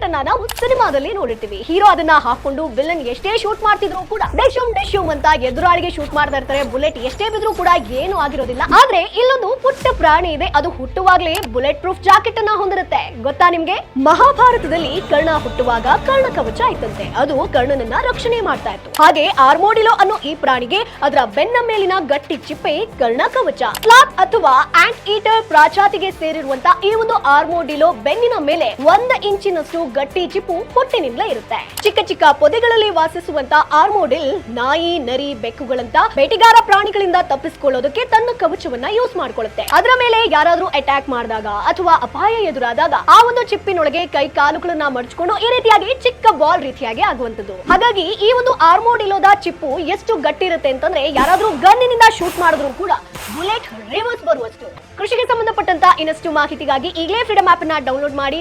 Jacket ಅನ್ನ ನಾವು ಸಿನಿಮಾದಲ್ಲಿ ನೋಡಿರ್ತೀವಿ. ಹೀರೋ ಅದನ್ನ ಹಾಕೊಂಡು ವಿಲನ್ ಎಷ್ಟೇ ಶೂಟ್ ಮಾಡ್ತಿದ್ರು ಕೂಡ ಡಿಶುಮ್ ಅಂತ ಎದುರಾಳಿಗೆ ಶೂಟ್ ಮಾಡ್ತಾ ಇರ್ತಾರೆ. ಬುಲೆಟ್ ಎಷ್ಟೇ ಬಿದ್ರು ಕೂಡ ಏನು ಆಗಿರೋದಿಲ್ಲ. ಆದ್ರೆ ಇಲ್ಲೊಂದು ಪುಟ್ಟ ಪ್ರಾಣಿ ಇದೆ, ಅದು ಹುಟ್ಟುವಾಗ್ಲೇ ಬುಲೆಟ್ ಪ್ರೂಫ್ ಜಾಕೆಟ್ ಅನ್ನ ಹೊಂದಿರುತ್ತೆ. ಗೊತ್ತಾ ನಿಮ್ಗೆ? ಮಹಾಭಾರತದಲ್ಲಿ ಕರ್ಣ ಹುಟ್ಟುವಾಗ ಕರ್ಣ ಕವಚ ಆಯ್ತಂತೆ. ಅದು ಕರ್ಣನನ್ನ ರಕ್ಷಣೆ ಮಾಡ್ತಾ ಇತ್ತು. ಹಾಗೆ ಆರ್ಮೋಡಿಲೋ ಅನ್ನೋ ಈ ಪ್ರಾಣಿಗೆ ಅದರ ಬೆನ್ನ ಮೇಲಿನ ಗಟ್ಟಿ ಚಿಪ್ಪೆ ಕರ್ಣ ಕವಚ. ಸ್ಲಾತ್ ಅಥವಾ ಆಂಟ್ ಈಟರ್ ಪ್ರಾಜಾತಿಗೆ ಸೇರಿರುವಂತ ಈ ಒಂದು ಆರ್ಮೋಡಿಲೋ ಬೆನ್ನಿನ ಮೇಲೆ 1 ಇಂಚಿನಷ್ಟು ಗಟ್ಟಿ ಚಿಪ್ಪು ಹೊಟ್ಟಿನಿಂದಲೇ ಇರುತ್ತೆ. ಚಿಕ್ಕ ಚಿಕ್ಕ ಪೊದೆಗಳಲ್ಲಿ ವಾಸಿಸುವಂತ ಆರ್ಮೋಡಿಲ್ ನಾಯಿ, ನರಿ, ಬೆಕ್ಕುಗಳಂತ ಬೇಟೆಗಾರ ಪ್ರಾಣಿಗಳಿಂದ ತಪ್ಪಿಸಿಕೊಳ್ಳೋದಕ್ಕೆ ತನ್ನ ಕವಚವನ್ನ ಯೂಸ್ ಮಾಡ್ಕೊಳ್ಳುತ್ತೆ. ಅದರ ಮೇಲೆ ಯಾರಾದ್ರೂ ಅಟ್ಯಾಕ್ ಮಾಡಿದಾಗ ಅಥವಾ ಅಪಾಯ ಎದುರಾದಾಗ ಆ ಒಂದು ಚಿಪ್ಪಿನೊಳಗೆ ಕೈ ಕಾಲುಗಳನ್ನ ಮಡಚ್ಕೊಂಡು ಈ ರೀತಿಯಾಗಿ ಚಿಕ್ಕ ಬಾಲ್ ರೀತಿಯಾಗಿ ಆಗುವಂತದ್ದು. ಹಾಗಾಗಿ ಈ ಒಂದು ಆರ್ಮೋಡಿಲೋದ ಚಿಪ್ಪು ಎಷ್ಟು ಗಟ್ಟಿ ಇರುತ್ತೆ ಅಂತಂದ್ರೆ ಯಾರಾದ್ರೂ ಗನ್ನಿನಿಂದ ಶೂಟ್ ಮಾಡಿದ್ರು ಕೂಡ ಬುಲೆಟ್ ರಿವರ್ಸ್ ಬರುವಷ್ಟು. ಕೃಷಿಗೆ ಸಂಬಂಧಪಟ್ಟಂತ ಇನ್ನಷ್ಟು ಮಾಹಿತಿಗಾಗಿ ಈಗಲೇ ಫ್ರೀಡಮ್ ಆಪ್ ಅನ್ನ ಡೌನ್ಲೋಡ್ ಮಾಡಿ.